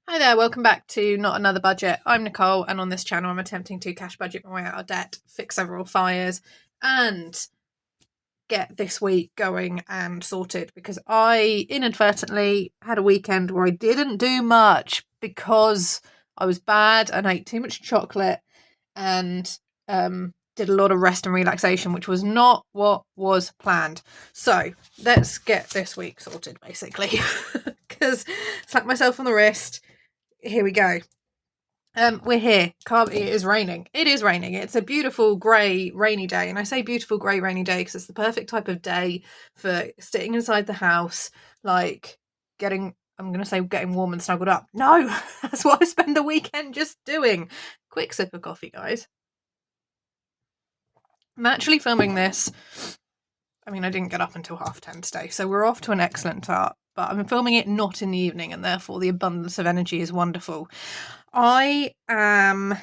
Hi there, welcome back to Not Another Budget. I'm Nicole, and on this channel I'm attempting to cash budget my way out of debt, fix several fires, and get this week going and sorted, because I inadvertently had a weekend where I didn't do much because I was bad and ate too much chocolate and did a lot of rest and relaxation, which was not what was planned. So let's get this week sorted, basically, because slap myself on the wrist. Here we go. We're here. It is raining. It is raining. It's a beautiful grey rainy day, and I say beautiful grey rainy day because it's the perfect type of day for sitting inside the house, like getting. I'm gonna say getting warm and snuggled up. No, that's what I spend the weekend just doing. Quick sip of coffee, guys. I'm actually filming this. I mean, I didn't get up until 10:30 today, so we're off to an excellent start. But I'm filming it not in the evening, and therefore the abundance of energy is wonderful. I am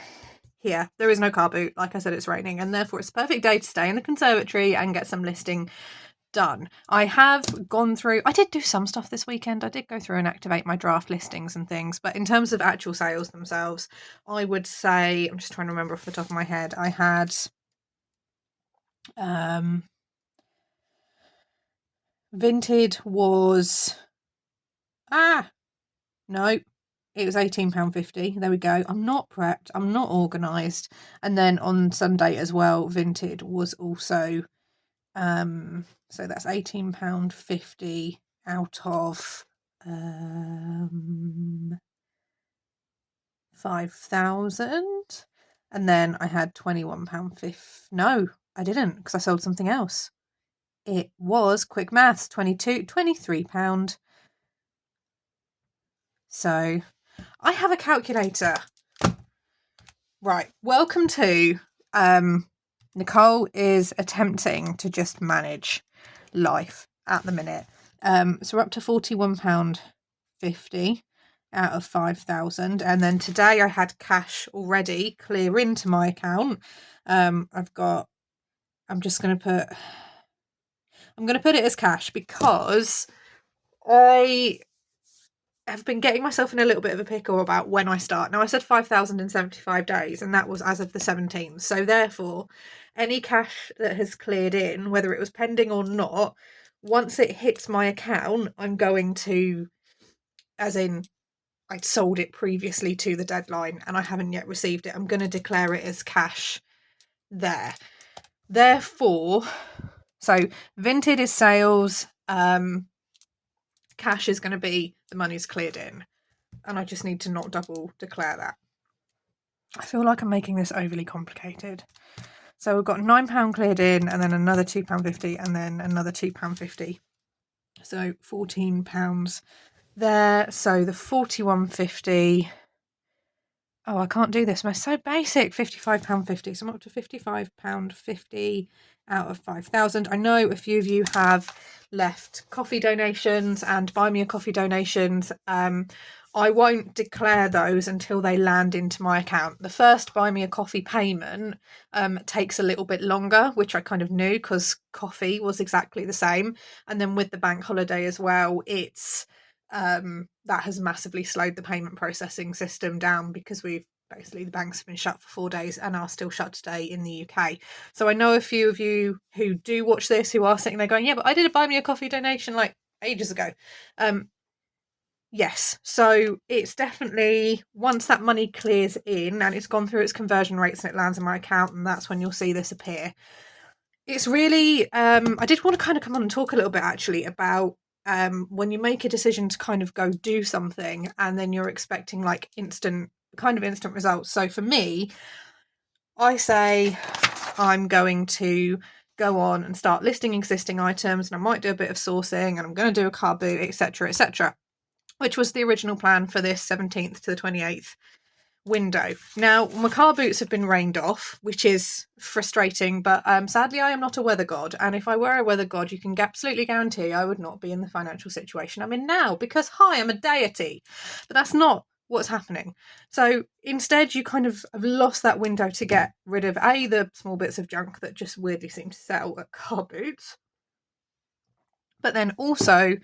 here. There is no car boot. Like I said, it's raining, and therefore it's a perfect day to stay in the conservatory and get some listing done. I have gone through, I did do some stuff this weekend. I did go through and activate my draft listings and things, but in terms of actual sales themselves, I would say, I'm just trying to remember off the top of my head, I had Vinted was no, it was £18.50. There we go. I'm not prepped. I'm not organised. And then on Sunday as well, Vinted was also so that's £18.50 out of 5,000. And then I had £21.50. No, I didn't, because I sold something else. It was, quick maths, £23. So I have a calculator. Right, welcome to Nicole is attempting to just manage life at the minute. So we're up to £41.50 out of 5,000, and then today I had cash already clear into my account. I'm going to put it as cash because I have been getting myself in a little bit of a pickle about when I start. Now, I said 5,075 days, and that was as of the 17th. So therefore, any cash that has cleared in, whether it was pending or not, once it hits my account, I'm going to, as in I'd sold it previously to the deadline and I haven't yet received it, I'm going to declare it as cash there. Therefore, so Vinted is sales, cash is going to be the money's cleared in. And I just need to not double declare that. I feel like I'm making this overly complicated. So we've got £9 cleared in, and then another £2.50, and then another £2.50. So £14 there. So the £41.50. Oh, I can't do this. I'm so basic. £55.50. So I'm up to £55.50 out of 5,000. I know a few of you have left coffee donations and buy me a coffee donations. I won't declare those until they land into my account. The first buy me a coffee payment takes a little bit longer, which I kind of knew because coffee was exactly the same. And then with the bank holiday as well, it's that has massively slowed the payment processing system down, because the banks have been shut for 4 days and are still shut today in the UK. So I know a few of you who do watch this who are sitting there going, yeah, but I did a buy me a coffee donation like ages ago. Yes, so it's definitely, once that money clears in and it's gone through its conversion rates and it lands in my account, and that's when you'll see this appear. It's really I did want to kind of come on and talk a little bit actually about when you make a decision to kind of go do something and then you're expecting like instant results. So for me, I say I'm going to go on and start listing existing items, and I might do a bit of sourcing, and I'm going to do a car boot, etc., which was the original plan for this 17th to the 28th window. Now, my car boots have been rained off, which is frustrating, but sadly I am not a weather god, and if I were a weather god, you can absolutely guarantee I would not be in the financial situation I'm in now, because hi, I'm a deity. But that's not what's happening. So instead, you kind of have lost that window to get rid of the small bits of junk that just weirdly seem to sell at car boots, but then also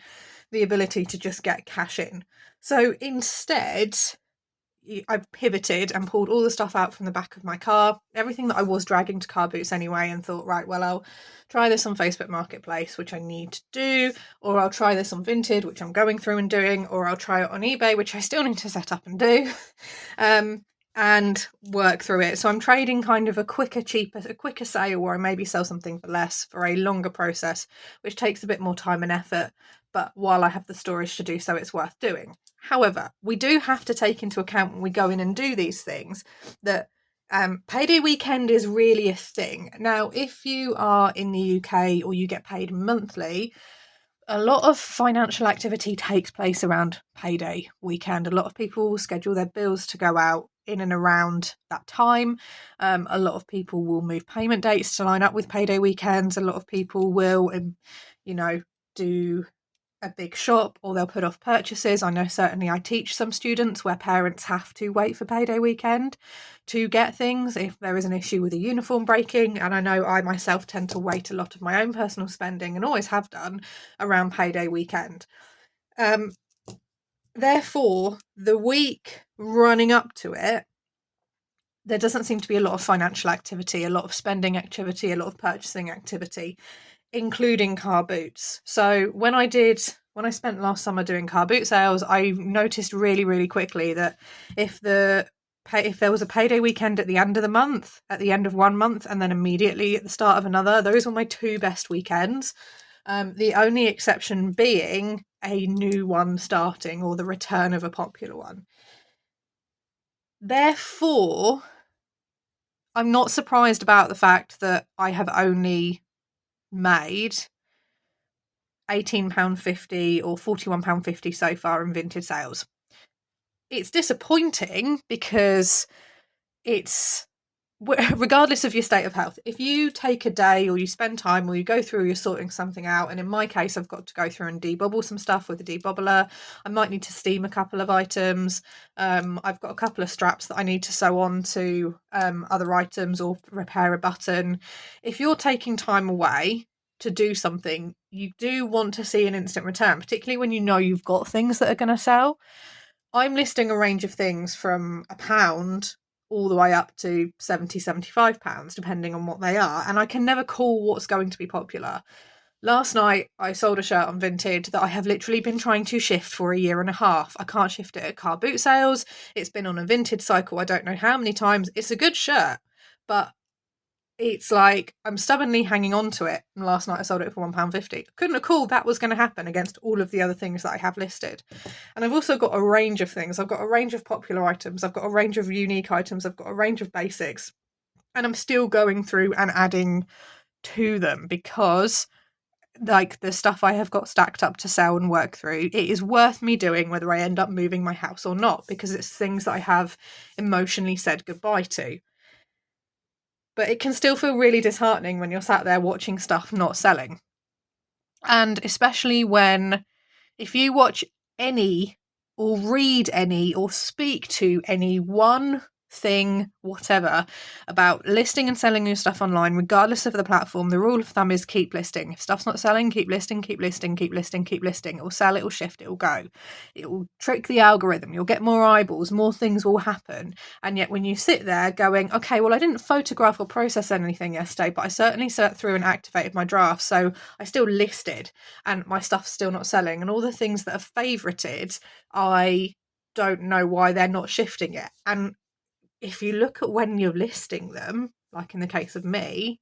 the ability to just get cash in. So instead, I've pivoted and pulled all the stuff out from the back of my car, everything that I was dragging to car boots anyway, and thought, right, well, I'll try this on Facebook Marketplace, which I need to do, or I'll try this on Vinted, which I'm going through and doing, or I'll try it on eBay, which I still need to set up and do, and work through it. So I'm trading kind of a quicker sale where I maybe sell something for less for a longer process, which takes a bit more time and effort. But while I have the storage to do so, it's worth doing. However, we do have to take into account when we go in and do these things that payday weekend is really a thing. Now, if you are in the UK or you get paid monthly, a lot of financial activity takes place around payday weekend. A lot of people schedule their bills to go out in and around that time. A lot of people will move payment dates to line up with payday weekends. A lot of people will, do a big shop, or they'll put off purchases. I know certainly I teach some students where parents have to wait for payday weekend to get things if there is an issue with a uniform breaking, and I know I myself tend to wait a lot of my own personal spending, and always have done, around payday weekend. Therefore, the week running up to it, there doesn't seem to be a lot of financial activity, a lot of spending activity, a lot of purchasing activity, including car boots. So when I spent last summer doing car boot sales, I noticed really, really quickly that if there was a payday weekend at the end of the month, at the end of one month, and then immediately at the start of another, those were my two best weekends. The only exception being a new one starting, or the return of a popular one. Therefore, I'm not surprised about the fact that I have only made £18.50 or £41.50 so far in Vinted sales. It's disappointing because it's, regardless of your state of health, if you take a day or you spend time or you go through, you're sorting something out, and in my case I've got to go through and debobble some stuff with a debobbler. I might need to steam a couple of items. I've got a couple of straps that I need to sew on to other items, or repair a button. If you're taking time away to do something, you do want to see an instant return, particularly when you know you've got things that are going to sell. I'm listing a range of things from £1 all the way up to £70-£75, depending on what they are, and I can never call what's going to be popular. Last night I sold a shirt on Vinted that I have literally been trying to shift for a year and a half. I can't shift it at car boot sales. It's been on a Vinted cycle I don't know how many times. It's a good shirt, but it's like I'm stubbornly hanging on to it. And last night I sold it for £1.50. I couldn't have called that was going to happen against all of the other things that I have listed. And I've also got a range of things. I've got a range of popular items. I've got a range of unique items. I've got a range of basics. And I'm still going through and adding to them because, like, the stuff I have got stacked up to sell and work through, it is worth me doing whether I end up moving my house or not, because it's things that I have emotionally said goodbye to. But it can still feel really disheartening when you're sat there watching stuff not selling. And especially when, if you watch any or read any or speak to any one thing, whatever, about listing and selling your stuff online, regardless of the platform, the rule of thumb is keep listing. If stuff's not selling, keep listing, keep listing, keep listing, keep listing. It will sell, it will shift, it will go. It will trick the algorithm. You'll get more eyeballs, more things will happen. And yet when you sit there going, okay, well, I didn't photograph or process anything yesterday, but I certainly sat through and activated my draft, so I still listed and my stuff's still not selling. And all the things that are favorited, I don't know why they're not shifting it. And if you look at when you're listing them, like in the case of me,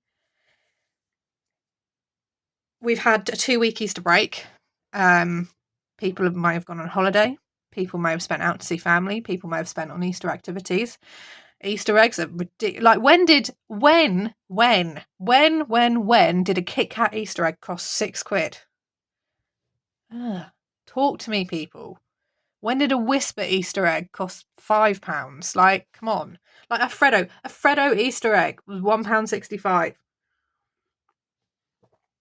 we've had a 2-week Easter break. People might have gone on holiday. People may have spent out to see family. People may have spent on Easter activities. Easter eggs are ridiculous. Like, when did a Kit Kat Easter egg cost £6? Talk to me, people. When did a Whisper Easter egg cost £5? Like, come on. Like a Freddo Easter egg was £1.65.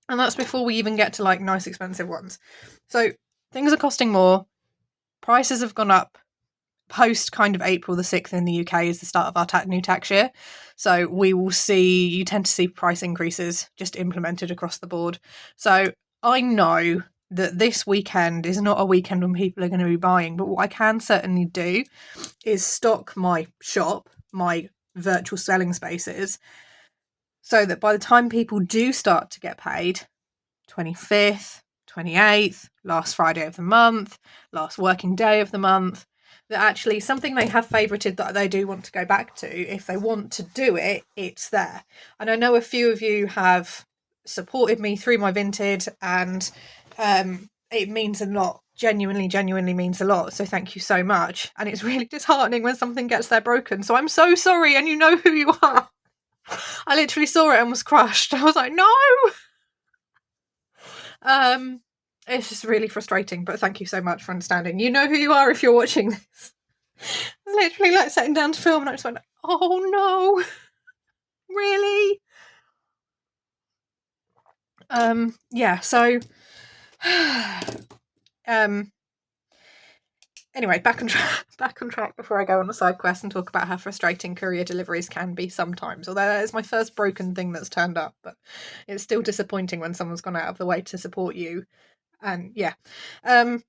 And that's before we even get to like nice expensive ones. So things are costing more. Prices have gone up. Post kind of April the 6th in the UK is the start of our new tax year. So you tend to see price increases just implemented across the board. So I know that this weekend is not a weekend when people are going to be buying. But what I can certainly do is stock my shop, my virtual selling spaces, so that by the time people do start to get paid, 25th, 28th, last Friday of the month, last working day of the month, that actually something they have favorited that they do want to go back to, if they want to do it, it's there. And I know a few of you have supported me through my Vinted, and it means a lot. Genuinely means a lot. So thank you so much. And it's really disheartening when something gets there broken. So I'm so sorry, and you know who you are. I literally saw it and was crushed. I was like, no. It's just really frustrating, but thank you so much for understanding. You know who you are if you're watching this. I was literally like sitting down to film and I just went, oh no, really? Yeah, so anyway, back on track before I go on a side quest and talk about how frustrating courier deliveries can be sometimes. Although that is my first broken thing that's turned up, but it's still disappointing when someone's gone out of the way to support you. And yeah. But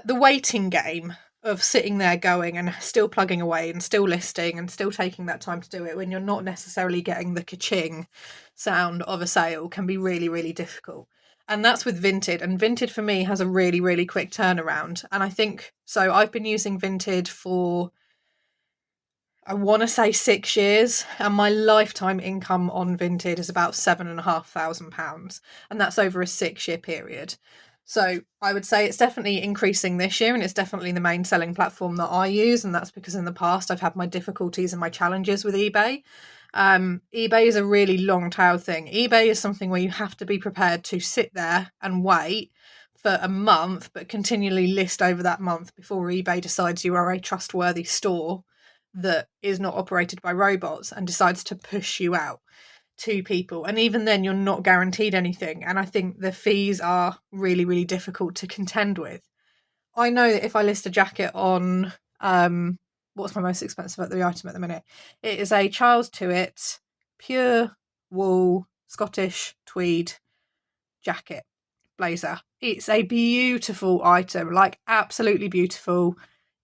the waiting game of sitting there going and still plugging away and still listing and still taking that time to do it when you're not necessarily getting the ka-ching sound of a sale can be really, really difficult. And that's with Vinted. And Vinted for me has a really, really quick turnaround. And I think, so I've been using Vinted for, I want to say 6 years, and my lifetime income on Vinted is about £7,500, and that's over a 6-year period. So I would say it's definitely increasing this year, and it's definitely the main selling platform that I use, and that's because in the past I've had my difficulties and my challenges with eBay. eBay is a really long tail thing. eBay is something where you have to be prepared to sit there and wait for a month, but continually list over that month before eBay decides you are a trustworthy store that is not operated by robots and decides to push you out to people. And even then, you're not guaranteed anything. And I think the fees are really, really difficult to contend with. I know that if I list a jacket on, what's my most expensive at the item at the minute? It is a Charles Tewett pure wool Scottish tweed jacket blazer. It's a beautiful item, like absolutely beautiful.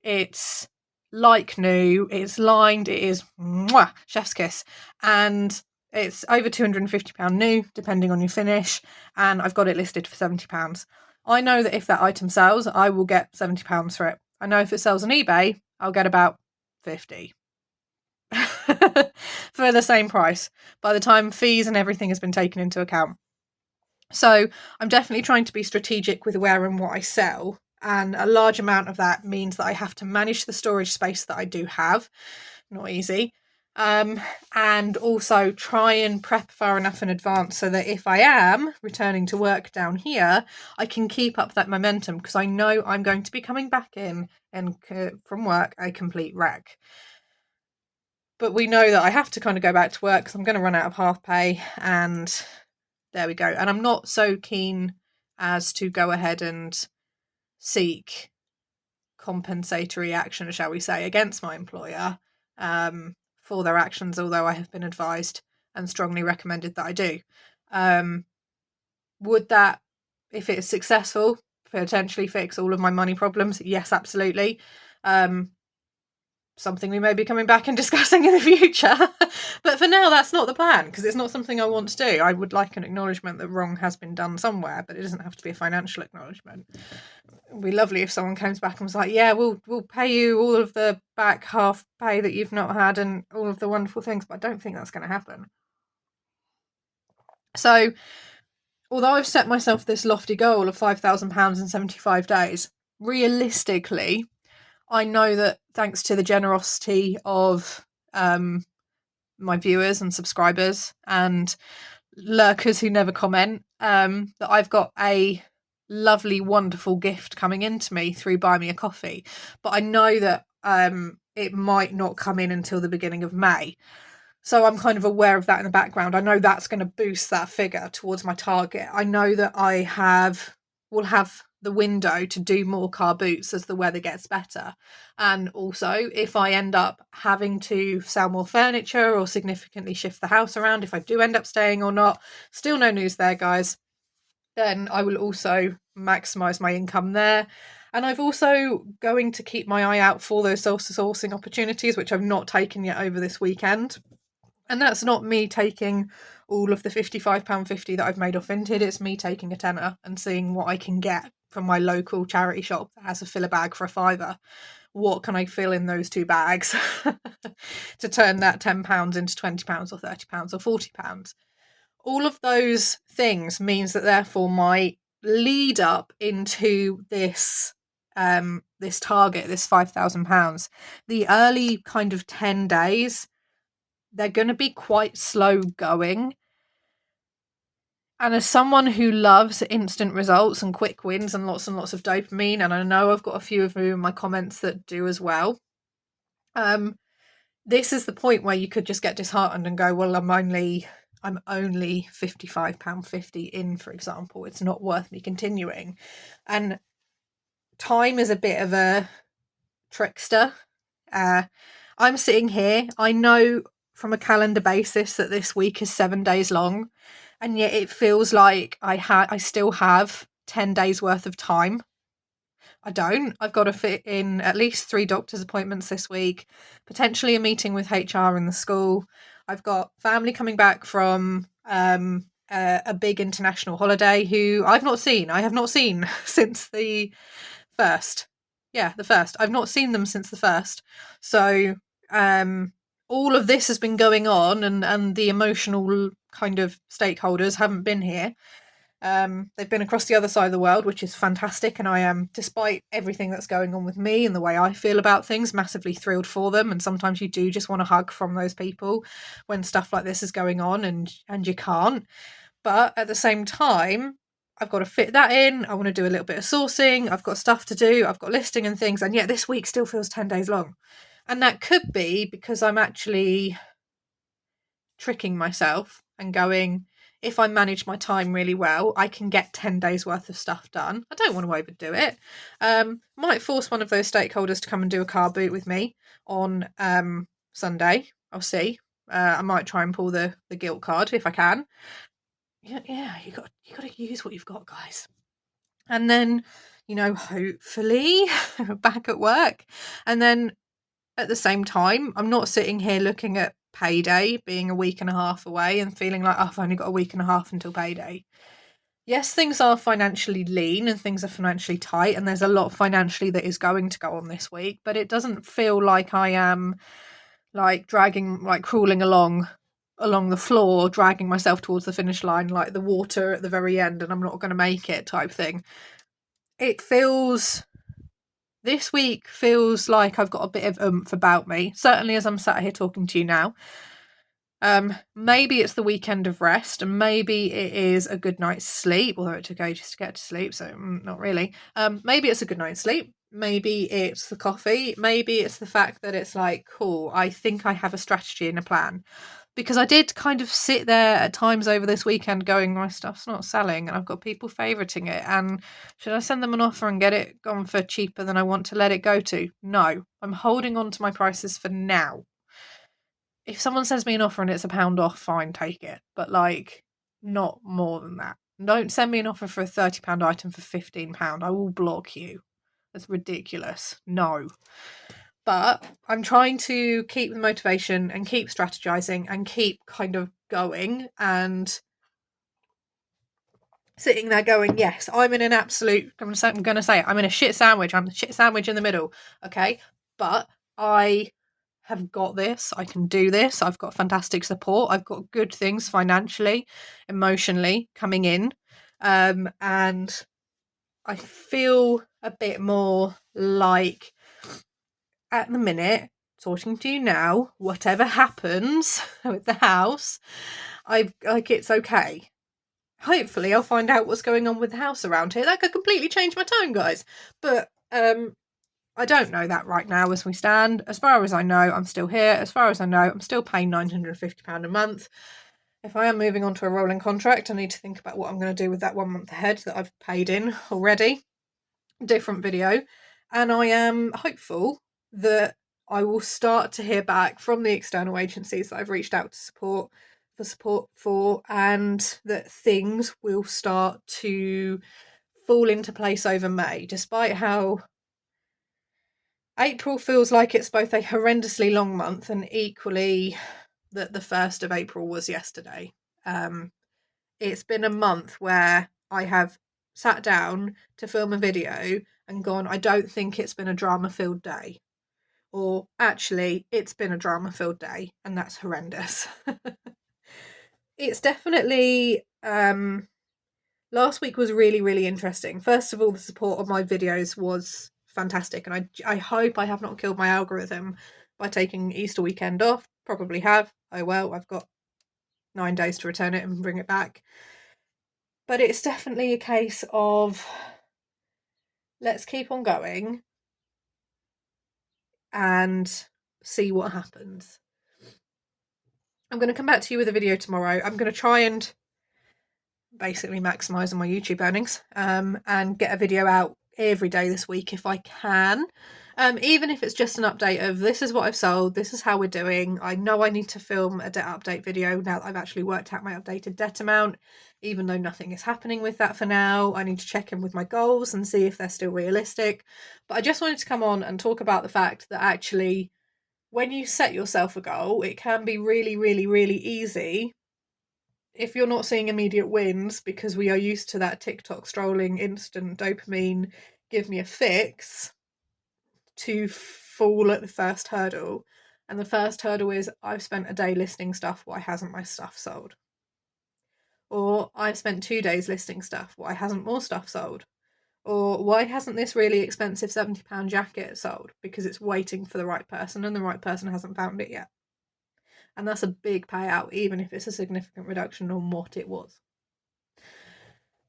It's like new, it's lined, it is mwah, chef's kiss, and it's over £250 new depending on your finish, and I've got it listed for £70. I know that if that item sells, I will get £70 for it. I know if it sells on eBay, I'll get about 50 for the same price by the time fees and everything has been taken into account. So I'm definitely trying to be strategic with where and what I sell. And a large amount of that means that I have to manage the storage space that I do have. Not easy. And also try and prep far enough in advance so that if I am returning to work down here, I can keep up that momentum, because I know I'm going to be coming back in and from work a complete wreck. But we know that I have to kind of go back to work because I'm going to run out of half pay, and there we go. And I'm not so keen as to go ahead and seek compensatory action, shall we say, against my employer for their actions, although I have been advised and strongly recommended that I do. Would that, if it's successful, potentially fix all of my money problems? Yes, absolutely. Something we may be coming back and discussing in the future. But for now, that's not the plan, because it's not something I want to do. I would like an acknowledgement that wrong has been done somewhere, but it doesn't have to be a financial acknowledgement. It'd be lovely if someone comes back and was like, yeah, we'll pay you all of the back half pay that you've not had and all of the wonderful things, but I don't think that's going to happen. So, although I've set myself this lofty goal of £5,000 in 75 days, realistically, I know that thanks to the generosity of my viewers and subscribers and lurkers who never comment, that I've got a lovely, wonderful gift coming into me through Buy Me a Coffee. But I know that it might not come in until the beginning of May. So I'm kind of aware of that in the background. I know that's going to boost that figure towards my target. I know that I will have the window to do more car boots as the weather gets better. And also, if I end up having to sell more furniture or significantly shift the house around, if I do end up staying or not, still no news there, guys. then I will also maximise my income there. And I've also going to keep my eye out for those sourcing opportunities, which I've not taken yet over this weekend. And that's not me taking all of the £55.50 that I've made off Vinted. It's me taking a tenner and seeing what I can get from my local charity shop that has a filler bag for £5. What can I fill in those 2 bags to turn that £10 into £20 or £30 or £40? All of those things means that therefore my lead up into this this target, this £5,000, the early kind of 10 days, they're going to be quite slow going. And as someone who loves instant results and quick wins and lots of dopamine, and I know I've got a few of you in my comments that do as well, this is the point where you could just get disheartened and go, well, I'm only £55.50 in, for example. It's not worth me continuing. And time is a bit of a trickster. I'm sitting here. I know from a calendar basis that this week is 7 days long, and yet it feels like I still have 10 days worth of time. I don't. I've got to fit in at least 3 doctor's appointments this week, potentially a meeting with HR in the school. I've got family coming back from a big international holiday who I've not seen. I have not seen since the 1st. Yeah, the 1st. I've not seen them since the 1st. So all of this has been going on, and the emotional kind of stakeholders haven't been here. They've been across the other side of the world, which is fantastic, and I am, despite everything that's going on with me and the way I feel about things, massively thrilled for them. And sometimes you do just want a hug from those people when stuff like this is going on, and you can't. But at the same time, I've got to fit that in. I want to do a little bit of sourcing. I've got stuff to do. I've got listing and things. And yet this week still feels 10 days long. And that could be because I'm actually tricking myself and going, if I manage my time really well, I can get 10 days worth of stuff done. I don't want to overdo it. Might force one of those stakeholders to come and do a car boot with me on Sunday. I'll see. I might try and pull the guilt card if I can. Yeah, you got to use what you've got, guys. And then, hopefully back at work. And then at the same time, I'm not sitting here looking at payday being a week and a half away and feeling like, I've only got a week and a half until payday. Yes, things are financially lean and things are financially tight, and there's a lot financially that is going to go on this week, but it doesn't feel like I am crawling along the floor, dragging myself towards the finish line like the water at the very end and I'm not going to make it type thing. This week feels like I've got a bit of oomph about me, certainly as I'm sat here talking to you now. Maybe it's the weekend of rest, and maybe it is a good night's sleep, although it took ages to get to sleep, so not really. Maybe it's a good night's sleep. Maybe it's the coffee. Maybe it's the fact that it's like, cool, I think I have a strategy and a plan. Because I did kind of sit there at times over this weekend going, my stuff's not selling and I've got people favouriting it. And should I send them an offer and get it gone for cheaper than I want to let it go to? No, I'm holding on to my prices for now. If someone sends me an offer and it's £1 off, fine, take it. But not more than that. Don't send me an offer for a £30 item for £15. I will block you. That's ridiculous. No. But I'm trying to keep the motivation and keep strategizing and keep kind of going and sitting there going, yes, I'm in an absolute, I'm going to say it, I'm in a shit sandwich. I'm the shit sandwich in the middle. Okay. But I have got this. I can do this. I've got fantastic support. I've got good things financially, emotionally coming in. And I feel a bit more like, at the minute, talking to you now, whatever happens with the house, it's okay. Hopefully I'll find out what's going on with the house around here. That could completely change my tone, guys. But I don't know that right now as we stand. As far as I know, I'm still here. As far as I know, I'm still paying £950 a month. If I am moving on to a rolling contract, I need to think about what I'm going to do with that 1 month ahead that I've paid in already. Different video. And I am hopeful that I will start to hear back from the external agencies that I've reached out to support the support for, and that things will start to fall into place over May, despite how April feels like it's both a horrendously long month and equally that the 1st of April was yesterday. It's been a month where I have sat down to film a video and gone, I don't think it's been a drama-filled day. Or actually, it's been a drama-filled day, and that's horrendous. It's definitely... last week was really, really interesting. First of all, the support of my videos was fantastic, and I hope I have not killed my algorithm by taking Easter weekend off. Probably have. Oh well, I've got 9 days to return it and bring it back. But it's definitely a case of let's keep on going and see what happens. I'm going to come back to you with a video tomorrow. I'm going to try and basically maximise on my YouTube earnings and get a video out every day this week if I can. Even if it's just an update of this is what I've sold, this is how we're doing. I know I need to film a debt update video now that I've actually worked out my updated debt amount, even though nothing is happening with that for now. I need to check in with my goals and see if they're still realistic. But I just wanted to come on and talk about the fact that actually when you set yourself a goal, it can be really, really, really easy if you're not seeing immediate wins, because we are used to that TikTok strolling instant dopamine, give me a fix, to fall at the first hurdle. And the first hurdle is I've spent a day listing stuff, why hasn't my stuff sold? Or I've spent 2 days listing stuff, why hasn't more stuff sold? Or why hasn't this really expensive £70 jacket sold? Because it's waiting for the right person and the right person hasn't found it yet. And that's a big payout, even if it's a significant reduction on what it was.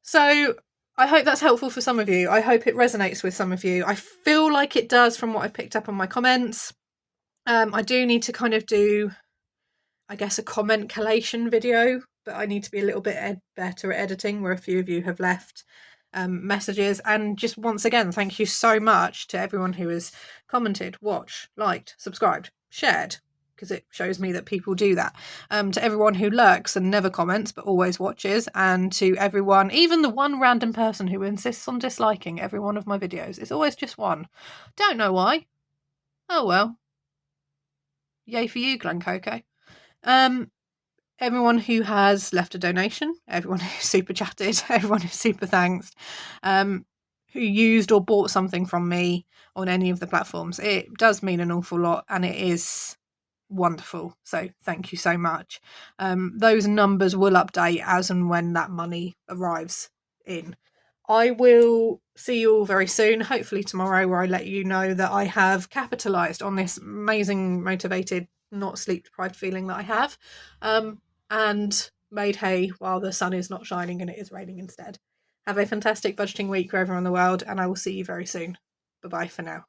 So I hope that's helpful for some of you. I hope it resonates with some of you. I feel like it does from what I've picked up on my comments. I do need to kind of do, I guess, a comment collation video, but I need to be a little bit better at editing, where a few of you have left messages. And just once again, thank you so much to everyone who has commented, watched, liked, subscribed, shared, because it shows me that people do that. To everyone who lurks and never comments but always watches, and to everyone, even the one random person who insists on disliking every one of my videos. It's always just one. Don't know why. Oh well. Yay for you, Glen Coco. Everyone who has left a donation, everyone who super chatted, everyone who super thanked, who used or bought something from me on any of the platforms. It does mean an awful lot, and it is wonderful. So thank you so much. Those numbers will update as and when that money arrives in. I will see you all very soon, hopefully tomorrow, where I let you know that I have capitalised on this amazing, motivated, not sleep deprived feeling that I have, and made hay while the sun is not shining and it is raining instead. Have a fantastic budgeting week wherever in the world, and I will see you very soon. Bye bye for now.